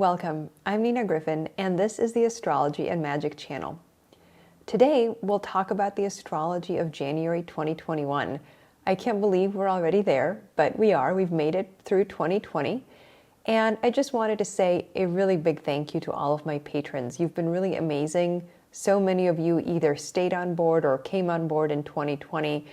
Welcome, I'm Nina Griffin, and this is the Astrology and Magic channel. Today, we'll talk about the astrology of January 2021. I can't believe we're already there, but we are. We've made it through 2020. And I just wanted to say a really big thank you to all of my patrons. You've been really amazing. So many of you either stayed on board or came on board in 2020.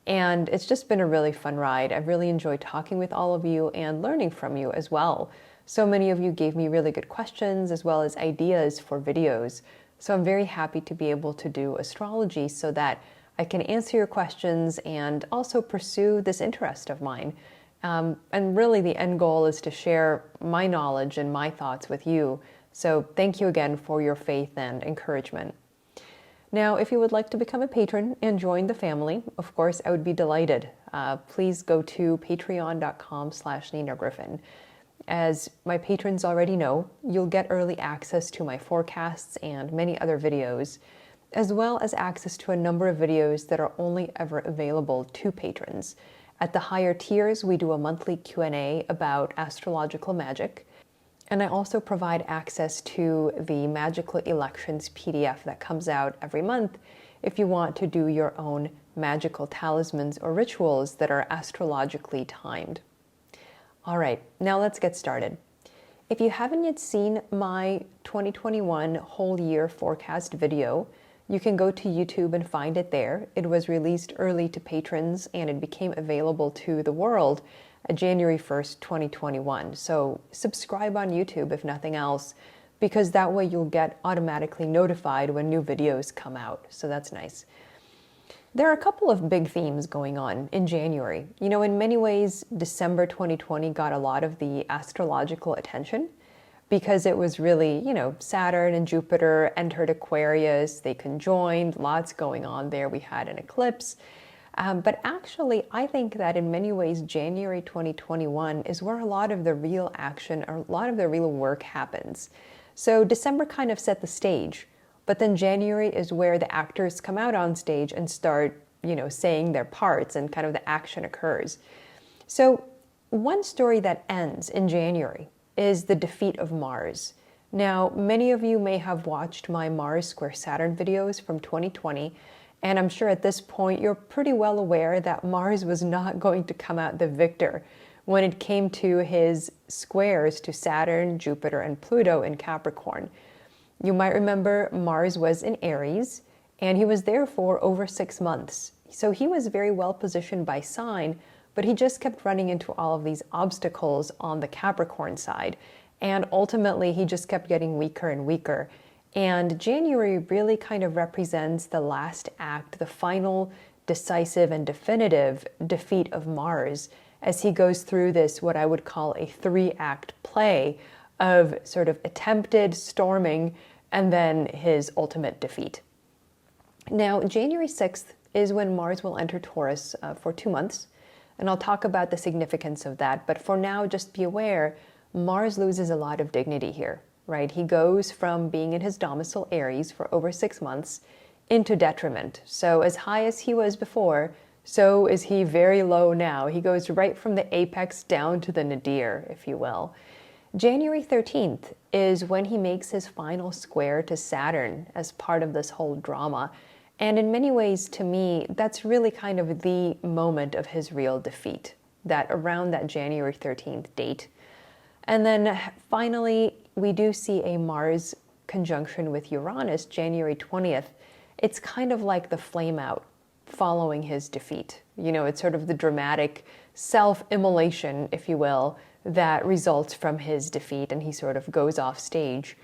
And it's just been a really fun ride. I've really enjoyed talking with all of you and learning from you as well. So many of you gave me really good questions as well as ideas for videos. So I'm very happy to be able to do astrology so that I can answer your questions and also pursue this interest of mine. And really the end goal is to share my knowledge and my thoughts with you. So thank you again for your faith and encouragement. Now, if you would like to become a patron and join the family, of course, I would be delighted. Please go to patreon.com/Nina Griffin. As my patrons already know, you'll get early access to my forecasts and many other videos, as well as access to a number of videos that are only ever available to patrons. At the higher tiers, we do a monthly Q&A about astrological magic. And I also provide access to the Magical Elections PDF that comes out every month if you want to do your own magical talismans or rituals that are astrologically timed. All right, now let's get started. If you haven't yet seen my 2021 whole year forecast video, you can go to YouTube and find it there. It was released early to patrons and it became available to the world January 1st, 2021. So subscribe on YouTube if nothing else, because that way you'll get automatically notified when new videos come out. So that's nice. There are a couple of big themes going on in January. You know, in many ways, December 2020 got a lot of the astrological attention because it was really, you know, Saturn and Jupiter entered Aquarius, they conjoined, lots going on there. We had an eclipse. But actually, I think that in many ways, January 2021 is where a lot of the real action or a lot of the real work happens. So December kind of set the stage, but then January is where the actors come out on stage and start, you know, saying their parts and kind of the action occurs. So one story that ends in January is the defeat of Mars. Now, many of you may have watched my Mars square Saturn videos from 2020, and I'm sure at this point you're pretty well aware that Mars was not going to come out the victor when it came to his squares to Saturn, Jupiter, and Pluto in Capricorn. You might remember Mars was in Aries, and he was there for over 6 months. So he was very well positioned by sign, but he just kept running into all of these obstacles on the Capricorn side. And ultimately, he just kept getting weaker and weaker. And January really kind of represents the last act, the final decisive and definitive defeat of Mars as he goes through this, what I would call a 3-act play of sort of attempted storming and then his ultimate defeat. Now, January 6th is when Mars will enter Taurus for 2 months, and I'll talk about the significance of that. But for now, just be aware, Mars loses a lot of dignity here. Right? He goes from being in his domicile Aries for over 6 months into detriment. So as high as he was before, so is he very low now. He goes right from the apex down to the nadir, if you will. January 13th is when he makes his final square to Saturn as part of this whole drama. And in many ways, to me, that's really kind of the moment of his real defeat, that around that January 13th date. And then finally, we do see a Mars conjunction with Uranus, January 20th. It's kind of like the flame out following his defeat. You know, it's sort of the dramatic self-immolation, if you will, that results from his defeat, and he sort of goes off stage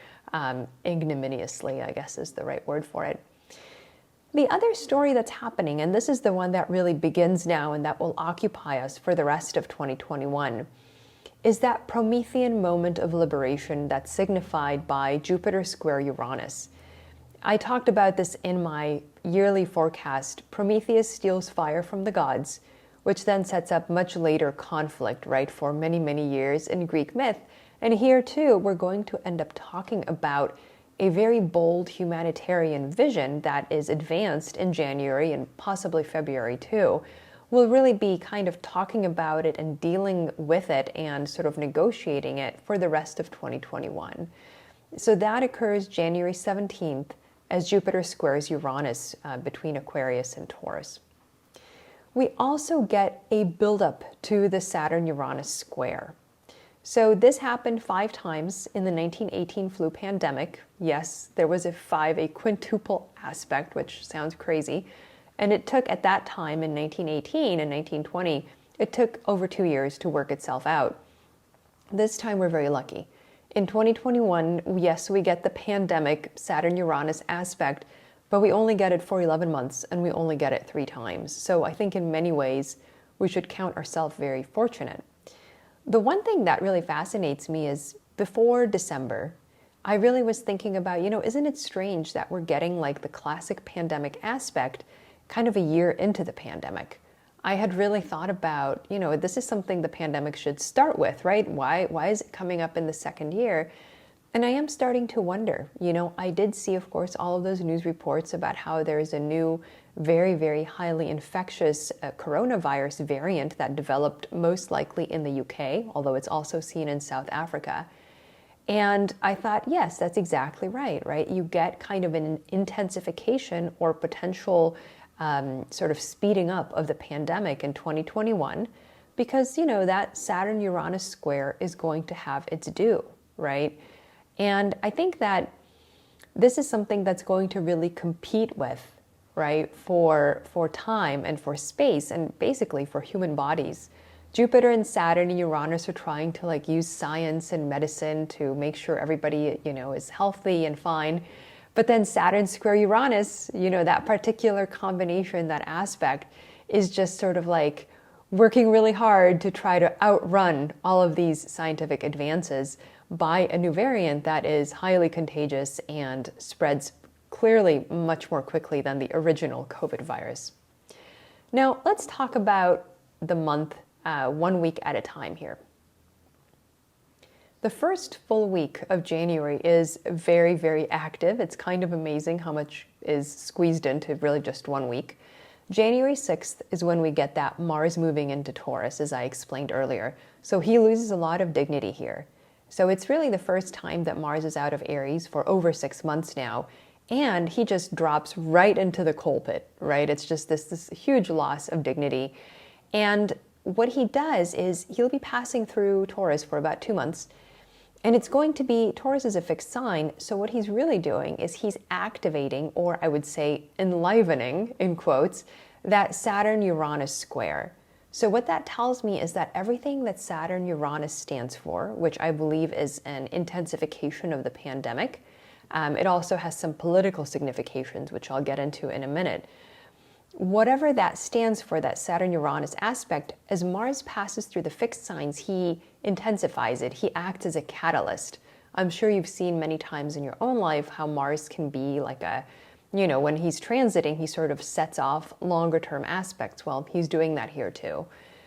ignominiously, I guess is the right word for it. The other story that's happening, and this is the one that really begins now and that will occupy us for the rest of 2021, is that Promethean moment of liberation that's signified by Jupiter square Uranus. I talked about this in my yearly forecast. Prometheus steals fire from the gods, which then sets up much later conflict, right, for many, many years in Greek myth. And here too, we're going to end up talking about a very bold humanitarian vision that is advanced in January and possibly February too, we'll really be kind of talking about it and dealing with it and sort of negotiating it for the rest of 2021. So that occurs January 17th as Jupiter squares Uranus between Aquarius and Taurus. We also get a buildup to the Saturn-Uranus square. So this happened 5 times in the 1918 flu pandemic. Yes, there was a quintuple aspect, which sounds crazy. And it took, at that time in 1918 and 1920, it took over 2 years to work itself out. This time we're very lucky. In 2021, yes, we get the pandemic Saturn-Uranus aspect, but we only get it for 11 months and we only get it 3 times. So I think in many ways, we should count ourselves very fortunate. The one thing that really fascinates me is before December, I really was thinking about, isn't it strange that we're getting like the classic pandemic aspect kind of a year into the pandemic? I had really thought about, this is something the pandemic should start with, right? Why is it coming up in the second year? And I am starting to wonder, I did see, of course, all of those news reports about how there's a new, very, very highly infectious coronavirus variant that developed most likely in the UK, although it's also seen in South Africa. And I thought, yes, that's exactly right? You get kind of an intensification or potential sort of speeding up of the pandemic in 2021 because, that Saturn-Uranus square is going to have its due, right? And I think that this is something that's going to really compete with, right, for time and for space and basically for human bodies. Jupiter and Saturn and Uranus are trying to use science and medicine to make sure everybody, is healthy and fine. But then Saturn square Uranus, that particular combination, that aspect is just sort of working really hard to try to outrun all of these scientific advances by a new variant that is highly contagious and spreads clearly much more quickly than the original COVID virus. Now, let's talk about the month 1 week at a time here. The first full week of January is very, very active. It's kind of amazing how much is squeezed into really just 1 week. January 6th is when we get that Mars moving into Taurus, as I explained earlier. So he loses a lot of dignity here. So it's really the first time that Mars is out of Aries for over 6 months now, and he just drops right into the coal pit, right? It's just this huge loss of dignity. And what he does is he'll be passing through Taurus for about 2 months, and it's going to be, Taurus is a fixed sign, so what he's really doing is he's activating, or I would say enlivening, in quotes, that Saturn-Uranus square. So what that tells me is that everything that Saturn-Uranus stands for, which I believe is an intensification of the pandemic, it also has some political significations, which I'll get into in a minute. Whatever that stands for, that Saturn-Uranus aspect, as Mars passes through the fixed signs, he intensifies it. He acts as a catalyst. I'm sure you've seen many times in your own life how Mars can be like when he's transiting, he sort of sets off longer term aspects. Well, he's doing that here too.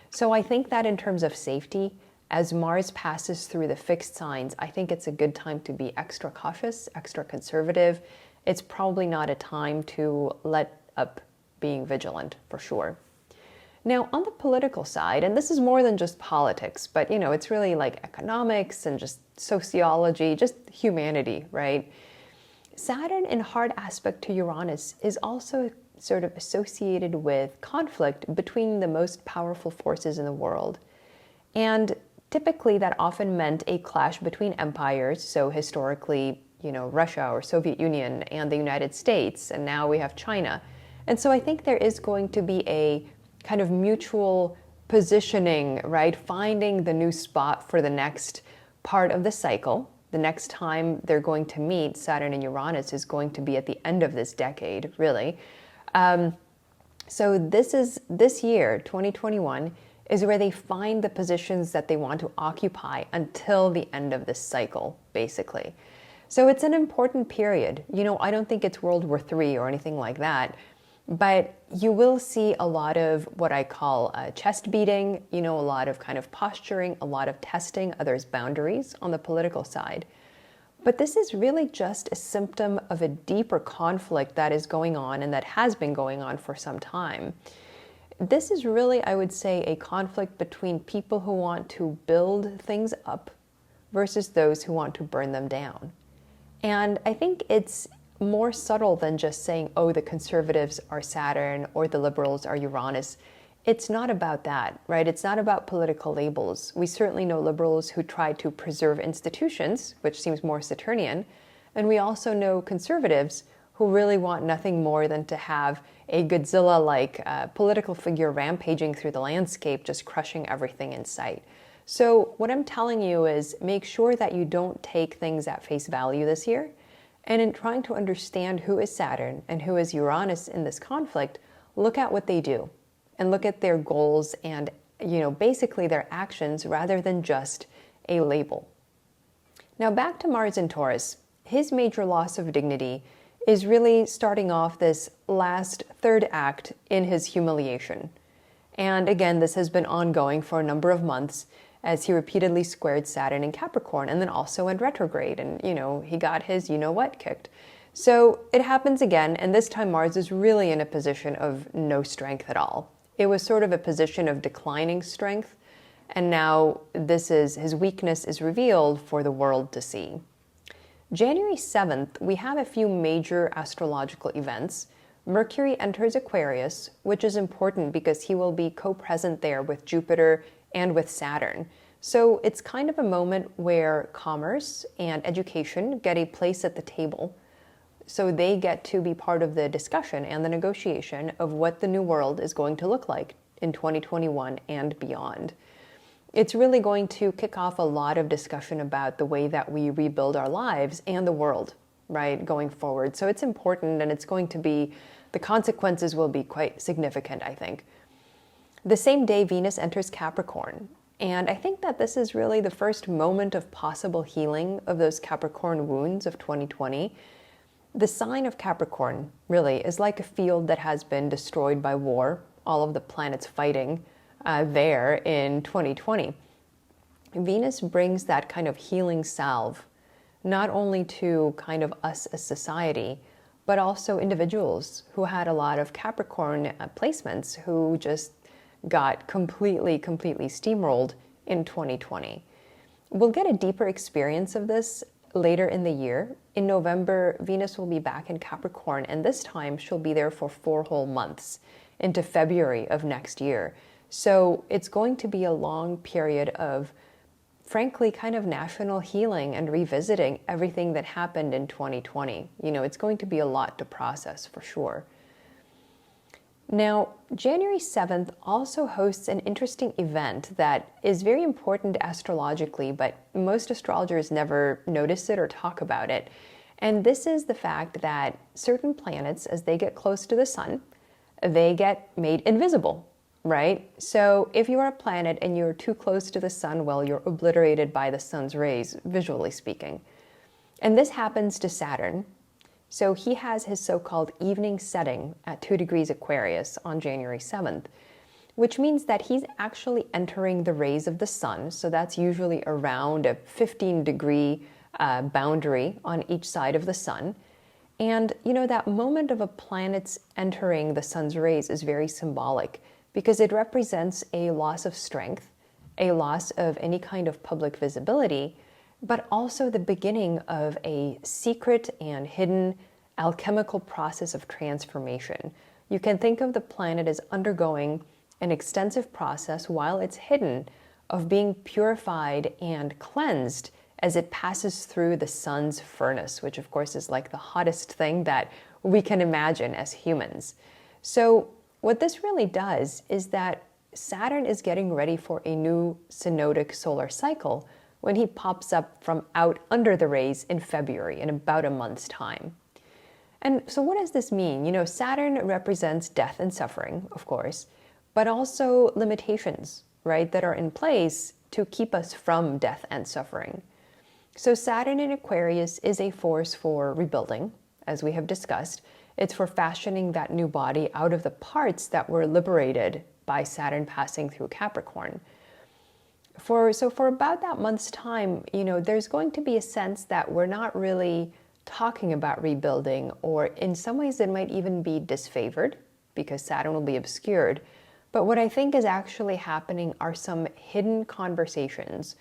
So I think that in terms of safety, as Mars passes through the fixed signs, I think it's a good time to be extra cautious, extra conservative. It's probably not a time to let up being vigilant, for sure. Now, on the political side, and this is more than just politics, but it's really like economics and just sociology, just humanity, right? Saturn in hard aspect to Uranus is also sort of associated with conflict between the most powerful forces in the world. And typically that often meant a clash between empires. So historically, Russia or Soviet Union and the United States, and now we have China. And so I think there is going to be a kind of mutual positioning, right? Finding the new spot for the next part of the cycle. The next time they're going to meet, Saturn and Uranus, is going to be at the end of this decade, really. So this year, 2021, is where they find the positions that they want to occupy until the end of this cycle, basically. So it's an important period. I don't think it's World War III or anything like that, but you will see a lot of what I call chest beating, a lot of kind of posturing, a lot of testing others' boundaries on the political side. But this is really just a symptom of a deeper conflict that is going on and that has been going on for some time. this is really, I would say, a conflict between people who want to build things up versus those who want to burn them down. And I think it's more subtle than just saying, oh, the conservatives are Saturn or the liberals are Uranus. It's not about that, right? It's not about political labels. We certainly know liberals who try to preserve institutions, which seems more Saturnian. And we also know conservatives who really want nothing more than to have a Godzilla-like political figure rampaging through the landscape, just crushing everything in sight. So what I'm telling you is make sure that you don't take things at face value this year. And in trying to understand who is Saturn and who is Uranus in this conflict, look at what they do and look at their goals and, basically their actions rather than just a label. Now back to Mars in Taurus. His major loss of dignity is really starting off this last third act in his humiliation. And again, this has been ongoing for a number of months as he repeatedly squared Saturn in Capricorn and then also went retrograde and, he got his you-know-what kicked. So it happens again, and this time Mars is really in a position of no strength at all. It was sort of a position of declining strength, and now his weakness is revealed for the world to see. January 7th, we have a few major astrological events. Mercury enters Aquarius, which is important because he will be co-present there with Jupiter and with Saturn. So it's kind of a moment where commerce and education get a place at the table. So they get to be part of the discussion and the negotiation of what the new world is going to look like in 2021 and beyond. It's really going to kick off a lot of discussion about the way that we rebuild our lives and the world, right, going forward. So it's important, and it's going to be, the consequences will be quite significant, I think. The same day, Venus enters Capricorn. And I think that this is really the first moment of possible healing of those Capricorn wounds of 2020. The sign of Capricorn, really, is like a field that has been destroyed by war, all of the planets fighting there in 2020. Venus brings that kind of healing salve, not only to kind of us as society, but also individuals who had a lot of Capricorn placements who just got completely steamrolled in 2020. We'll get a deeper experience of this later in the year. In November, Venus will be back in Capricorn, and this time she'll be there for 4 whole months into February of next year. So it's going to be a long period of, frankly, kind of national healing and revisiting everything that happened in 2020. It's going to be a lot to process for sure. Now, January 7th also hosts an interesting event that is very important astrologically, but most astrologers never notice it or talk about it. And this is the fact that certain planets, as they get close to the sun, they get made invisible. Right? So if you are a planet and you're too close to the sun, well, you're obliterated by the sun's rays, visually speaking. And this happens to Saturn. So he has his so-called evening setting at 2 degrees Aquarius on January 7th, which means that he's actually entering the rays of the sun. So that's usually around a 15-degree boundary on each side of the sun. And, that moment of a planet's entering the sun's rays is very symbolic, because it represents a loss of strength, a loss of any kind of public visibility, but also the beginning of a secret and hidden alchemical process of transformation. You can think of the planet as undergoing an extensive process while it's hidden of being purified and cleansed as it passes through the sun's furnace, which of course is like the hottest thing that we can imagine as humans. So what this really does is that Saturn is getting ready for a new synodic solar cycle when he pops up from out under the rays in February, in about a month's time. And so what does this mean? Saturn represents death and suffering, of course, but also limitations, right, that are in place to keep us from death and suffering. So Saturn in Aquarius is a force for rebuilding, as we have discussed. It's for fashioning that new body out of the parts that were liberated by Saturn passing through Capricorn. For about that month's time, there's going to be a sense that we're not really talking about rebuilding, or in some ways it might even be disfavored because Saturn will be obscured. But what I think is actually happening are some hidden conversations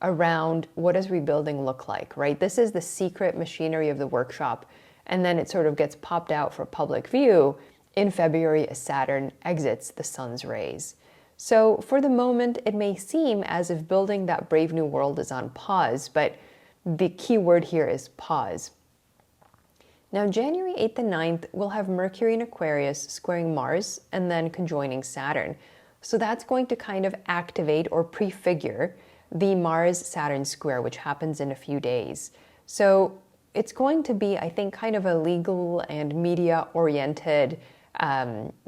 around what does rebuilding look like, right? This is the secret machinery of the workshop, and then it sort of gets popped out for public view in February as Saturn exits the sun's rays. So for the moment, it may seem as if building that brave new world is on pause, but the key word here is pause. Now, January 8th and 9th, we'll have Mercury in Aquarius squaring Mars and then conjoining Saturn. So that's going to kind of activate or prefigure the Mars-Saturn square, which happens in a few days. So it's going to be, I think, kind of a legal and media-oriented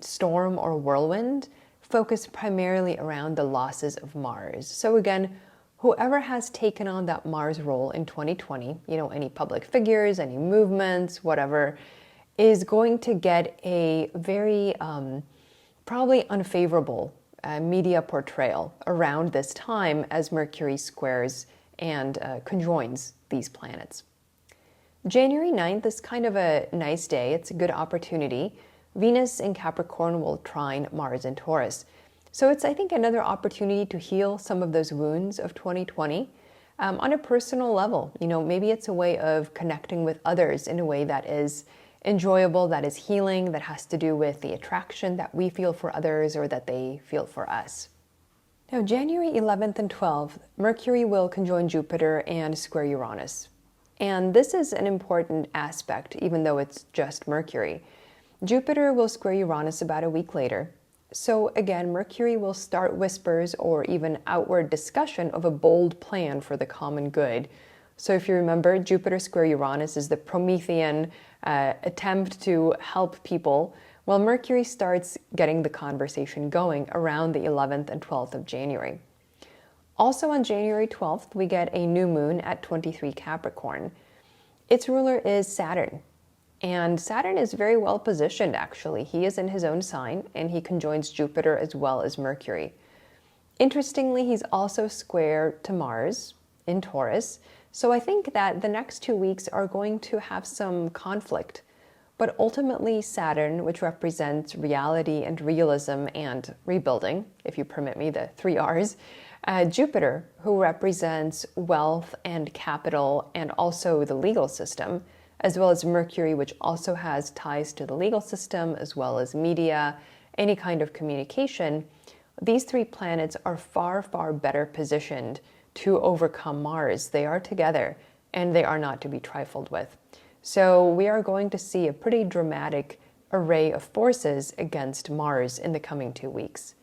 storm or whirlwind, focused primarily around the losses of Mars. So again, whoever has taken on that Mars role in 2020, any public figures, any movements, whatever, is going to get a very probably unfavorable media portrayal around this time as Mercury squares and conjoins these planets. January 9th is kind of a nice day. It's a good opportunity. Venus in Capricorn will trine Mars in Taurus. So it's, I think, another opportunity to heal some of those wounds of 2020 on a personal level. Maybe it's a way of connecting with others in a way that is enjoyable, that is healing, that has to do with the attraction that we feel for others or that they feel for us. Now, January 11th and 12th, Mercury will conjoin Jupiter and square Uranus. And this is an important aspect, even though it's just Mercury. Jupiter will square Uranus about a week later. So again, Mercury will start whispers or even outward discussion of a bold plan for the common good. So if you remember, Jupiter square Uranus is the Promethean attempt to help people, while Mercury starts getting the conversation going around the 11th and 12th of January. Also on January 12th, we get a new moon at 23 Capricorn. Its ruler is Saturn. And Saturn is very well positioned, actually. He is in his own sign, and he conjoins Jupiter as well as Mercury. Interestingly, he's also square to Mars in Taurus. So I think that the next 2 weeks are going to have some conflict. But ultimately, Saturn, which represents reality and realism and rebuilding, if you permit me, the 3 R's, Jupiter, who represents wealth and capital and also the legal system, as well as Mercury, which also has ties to the legal system, as well as media, any kind of communication. These 3 planets are far, far better positioned to overcome Mars. They are together, and they are not to be trifled with. So we are going to see a pretty dramatic array of forces against Mars in the coming 2 weeks.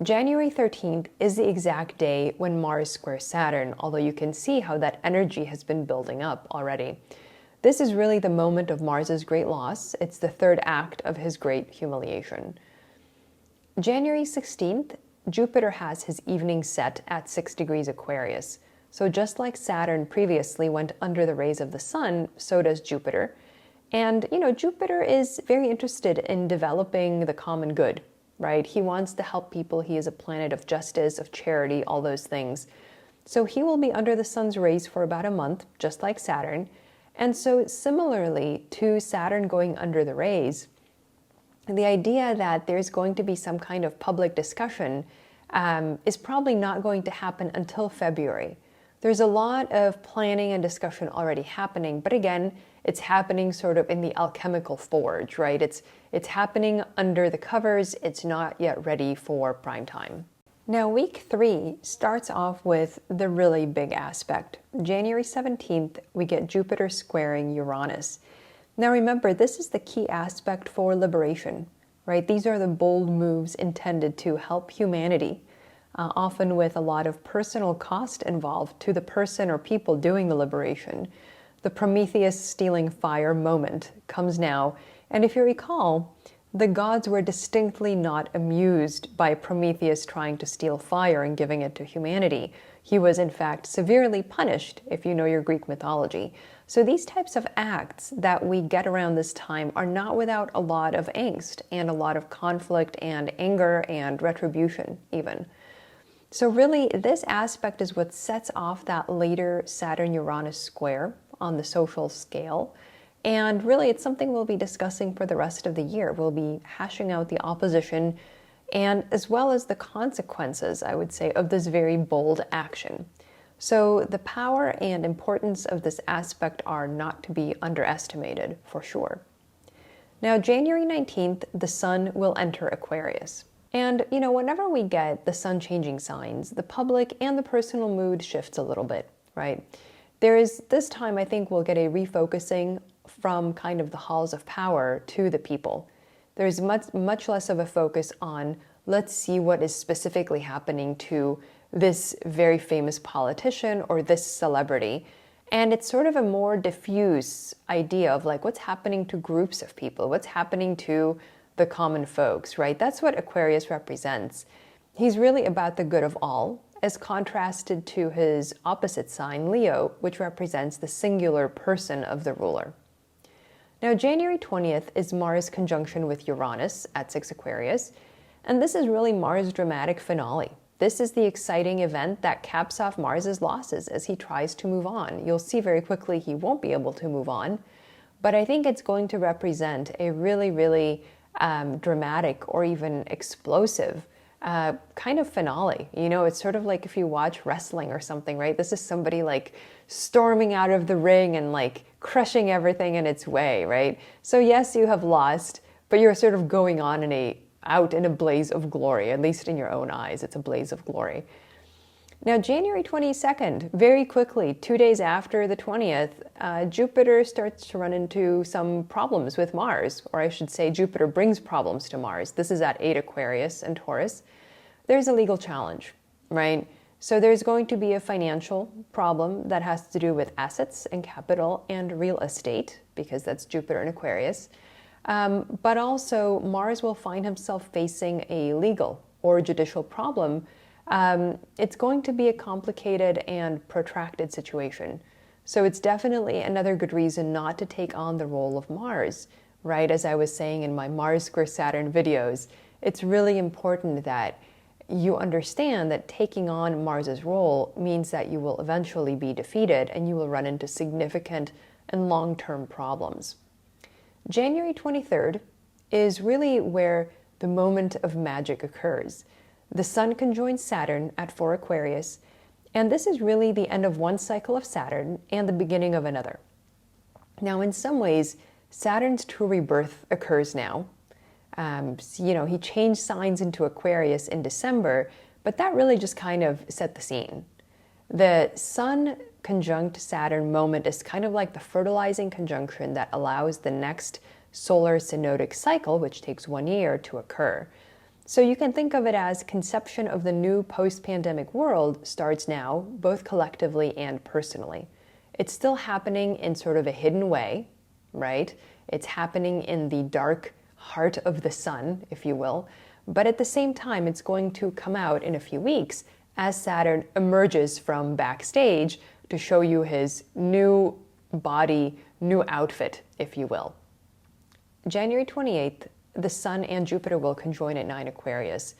January 13th is the exact day when Mars squares Saturn, although you can see how that energy has been building up already. This is really the moment of Mars's great loss. It's the 3rd act of his great humiliation. January 16th, Jupiter has his evening set at 6 degrees Aquarius. So just like Saturn previously went under the rays of the sun, so does Jupiter. And, Jupiter is very interested in developing the common good, right? He wants to help people. He is a planet of justice, of charity, all those things. So he will be under the sun's rays for about a month, just like Saturn. And so similarly to Saturn going under the rays, the idea that there's going to be some kind of public discussion is probably not going to happen until February. There's a lot of planning and discussion already happening, but again, it's happening sort of in the alchemical forge, right? It's happening under the covers. It's not yet ready for prime time. Now, week 3 starts off with the really big aspect. January 17th, we get Jupiter squaring Uranus. Now, remember, this is the key aspect for liberation, right? These are the bold moves intended to help humanity, often with a lot of personal cost involved to the person or people doing the liberation. The Prometheus stealing fire moment comes now, and if you recall, the gods were distinctly not amused by Prometheus trying to steal fire and giving it to humanity. He was, in fact, severely punished, if you know your Greek mythology. So these types of acts that we get around this time are not without a lot of angst and a lot of conflict and anger and retribution, even. So really, this aspect is what sets off that later Saturn-Uranus square on the social scale. And really, it's something we'll be discussing for the rest of the year. We'll be hashing out the opposition and as well as the consequences, I would say, of this very bold action. So the power and importance of this aspect are not to be underestimated, for sure. Now, January 19th, the sun will enter Aquarius. And, whenever we get the sun changing signs, the public and the personal mood shifts a little bit, right? This time, I think we'll get a refocusing from kind of the halls of power to the people. There's much less of a focus on, let's see what is specifically happening to this very famous politician or this celebrity. And it's sort of a more diffuse idea of like what's happening to groups of people, what's happening to the common folks, right? That's what Aquarius represents. He's really about the good of all, as contrasted to his opposite sign, Leo, which represents the singular person of the ruler. Now, January 20th is Mars conjunction with Uranus at 6 Aquarius, and this is really Mars' dramatic finale. This is the exciting event that caps off Mars's losses as he tries to move on. You'll see very quickly he won't be able to move on, but I think it's going to represent a really, really dramatic or even explosive kind of finale. It's sort of like if you watch wrestling or something, right? This is somebody like storming out of the ring and like crushing everything in its way, right? So yes, you have lost, but you're sort of going on out in a blaze of glory, at least in your own eyes, it's a blaze of glory. Now, January 22nd, very quickly, 2 days after the 20th, Jupiter starts to run into some problems with Mars, or I should say Jupiter brings problems to Mars. This is at 8 Aquarius and Taurus. There's a legal challenge, right? So there's going to be a financial problem that has to do with assets and capital and real estate, because that's Jupiter and Aquarius. But also Mars will find himself facing a legal or judicial problem. It's going to be a complicated and protracted situation. So it's definitely another good reason not to take on the role of Mars, right? As I was saying in my Mars square Saturn videos, it's really important that you understand that taking on Mars's role means that you will eventually be defeated and you will run into significant and long-term problems. January 23rd is really where the moment of magic occurs. The sun conjoins Saturn at 4 Aquarius, and this is really the end of one cycle of Saturn and the beginning of another. Now, in some ways, Saturn's true rebirth occurs now. He changed signs into Aquarius in December, but that really just kind of set the scene. The sun conjunct Saturn moment is kind of like the fertilizing conjunction that allows the next solar synodic cycle, which takes 1 year, to occur. So you can think of it as conception of the new post-pandemic world starts now, both collectively and personally. It's still happening in sort of a hidden way, right? It's happening in the dark heart of the sun, if you will. But at the same time, it's going to come out in a few weeks as Saturn emerges from backstage to show you his new body, new outfit, if you will. January 28th, the Sun and Jupiter will conjoin at 9 Aquarius.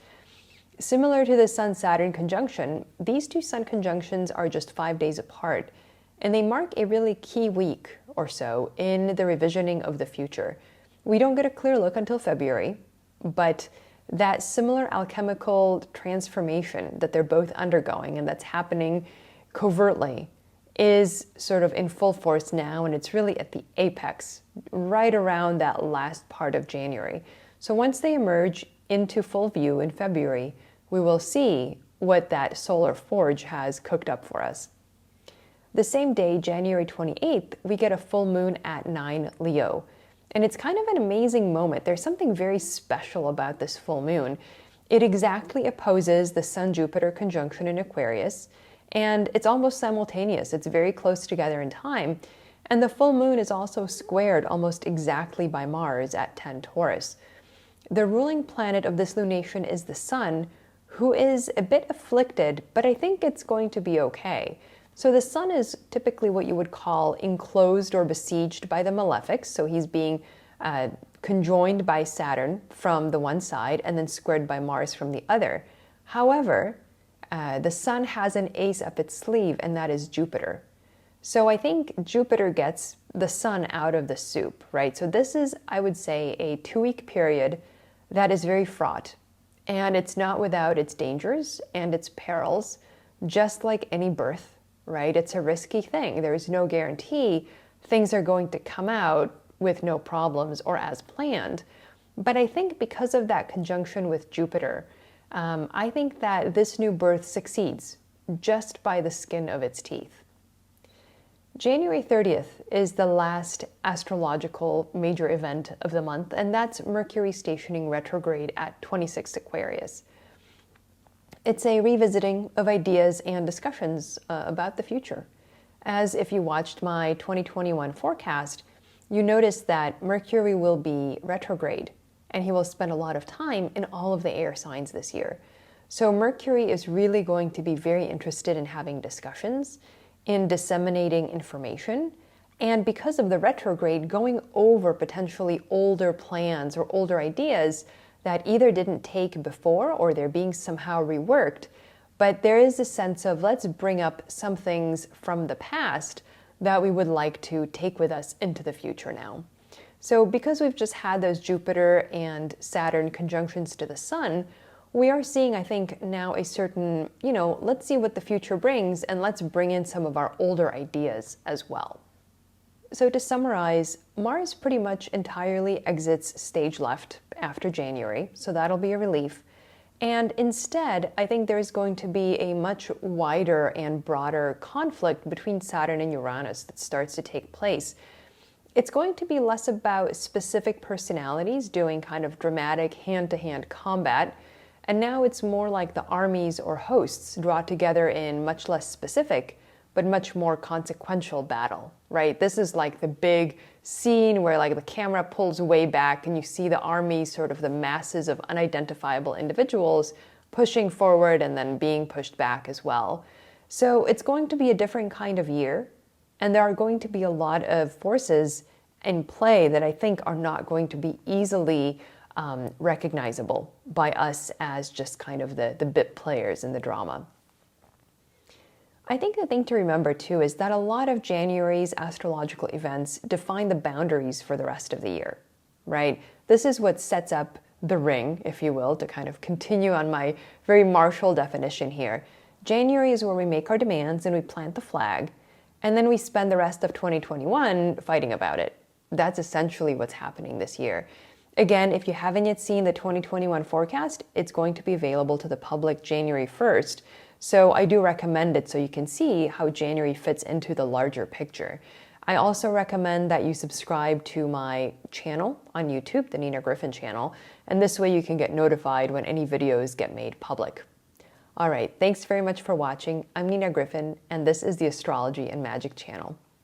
Similar to the Sun-Saturn conjunction, these two Sun conjunctions are just 5 days apart, and they mark a really key week or so in the revisioning of the future. We don't get a clear look until February, but that similar alchemical transformation that they're both undergoing and that's happening covertly is sort of in full force now, and it's really at the apex, right around that last part of January. So once they emerge into full view in February, we will see what that solar forge has cooked up for us. The same day, January 28th, we get a full moon at 9 Leo. And it's kind of an amazing moment. There's something very special about this full moon. It exactly opposes the Sun-Jupiter conjunction in Aquarius, and it's almost simultaneous. It's very close together in time. And the full moon is also squared almost exactly by Mars at 10 Taurus. The ruling planet of this lunation is the Sun, who is a bit afflicted, but I think it's going to be okay. So the Sun is typically what you would call enclosed or besieged by the malefics. So he's being conjoined by Saturn from the one side and then squared by Mars from the other. However, the Sun has an ace up its sleeve, and that is Jupiter. So I think Jupiter gets the Sun out of the soup, right? So this is, I would say, a 2-week period that is very fraught. And it's not without its dangers and its perils, just like any birth, right? It's a risky thing. There's no guarantee things are going to come out with no problems or as planned. But I think because of that conjunction with Jupiter, I think that this new birth succeeds just by the skin of its teeth. January 30th is the last astrological major event of the month, and that's Mercury stationing retrograde at 26 Aquarius. It's a revisiting of ideas and discussions about the future. As if you watched my 2021 forecast, you notice that Mercury will be retrograde, and he will spend a lot of time in all of the air signs this year. So Mercury is really going to be very interested in having discussions, in disseminating information, and because of the retrograde, going over potentially older plans or older ideas that either didn't take before or they're being somehow reworked. But there is a sense of let's bring up some things from the past that we would like to take with us into the future now. So because we've just had those Jupiter and Saturn conjunctions to the Sun, we are seeing, I think, now a certain, let's see what the future brings and let's bring in some of our older ideas as well. So to summarize, Mars pretty much entirely exits stage left after January, so that'll be a relief. And instead, I think there's going to be a much wider and broader conflict between Saturn and Uranus that starts to take place. It's going to be less about specific personalities doing kind of dramatic hand-to-hand combat, and now it's more like the armies or hosts draw together in much less specific, but much more consequential battle, right? This is like the big scene where like the camera pulls way back and you see the army, sort of the masses of unidentifiable individuals pushing forward and then being pushed back as well. So it's going to be a different kind of year, and there are going to be a lot of forces in play that I think are not going to be easily recognizable by us as just kind of the bit players in the drama. I think the thing to remember too is that a lot of January's astrological events define the boundaries for the rest of the year, right? This is what sets up the ring, if you will, to kind of continue on my very martial definition here. January is where we make our demands and we plant the flag, and then we spend the rest of 2021 fighting about it. That's essentially what's happening this year. Again, if you haven't yet seen the 2021 forecast, it's going to be available to the public January 1st. So I do recommend it so you can see how January fits into the larger picture. I also recommend that you subscribe to my channel on YouTube, the Nina Griffin channel, and this way you can get notified when any videos get made public. All right, thanks very much for watching. I'm Nina Griffin, and this is the Astrology and Magic channel.